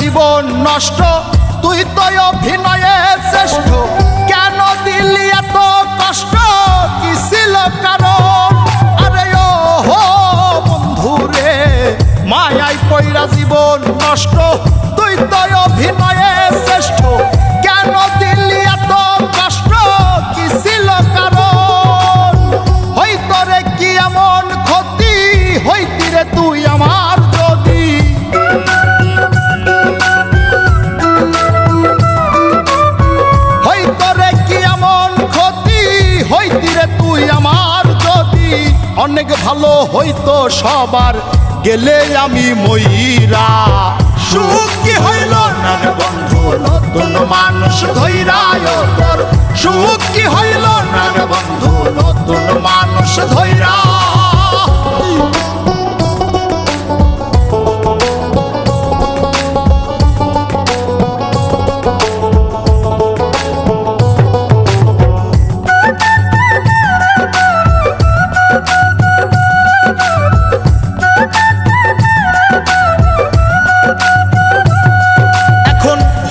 জীবন নষ্ট, তুই তো অভিনয়ে শ্রেষ্ঠ। কেন দিলি এত কষ্ট, কি ছিল কারণ? আরে ও হো বন্ধু রে, মায়ায় পইরা জীবন নষ্ট, তুই তো অভিনয়ে শ্রেষ্ঠ। কেন দিলি এত কষ্ট, কি ছিল কারণ? হইতো রে কি এমন ক্ষতি, হইতি রে তুই আমার যদি। হইতো রে কি এমন ক্ষতি, হইতি রে তুই আমার যদি। অনেক ভালো হইতো সবার, গেলে আমি ময়রা। সুখ কি হইল না রে বন্ধু, নতুন মানুষ ধইরা তোর। সুখ কি হইল না রে বন্ধু, নতুন মানুষ ধইরা।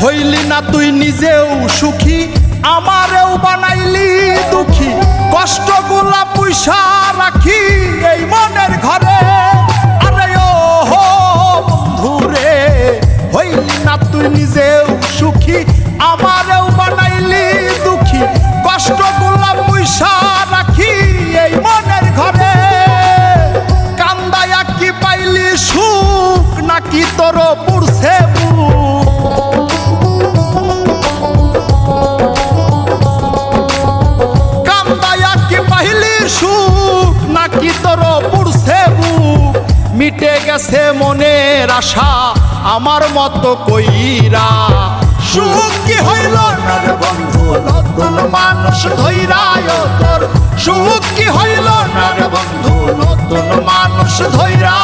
হইলি না তুই নিজেও সুখী, আমারেও বানাইলি দুঃখী। কষ্টগুলা পয়সা রাখি এই মনের ঘরে। আরে ও হো বন্ধু রে, হইলি না তুই নিজেও সুখী, আমারেও বানাইলি দুঃখী। কষ্টগুলা পয়সা রাখি এই মনের ঘরে। কান্দায়া কি পাইলি সুখ, নাকি তোর পুরছে বুক? সুখ নাকি তোর পুরছে বুক? মিটে গেছে মনের আশা আমার মতো কইরা। সুখ কি হইল না রে বন্ধু, নতুন মানুষ ধইরা তোর। সুখ কি হইল না রে বন্ধু, নতুন মানুষ ধইরা।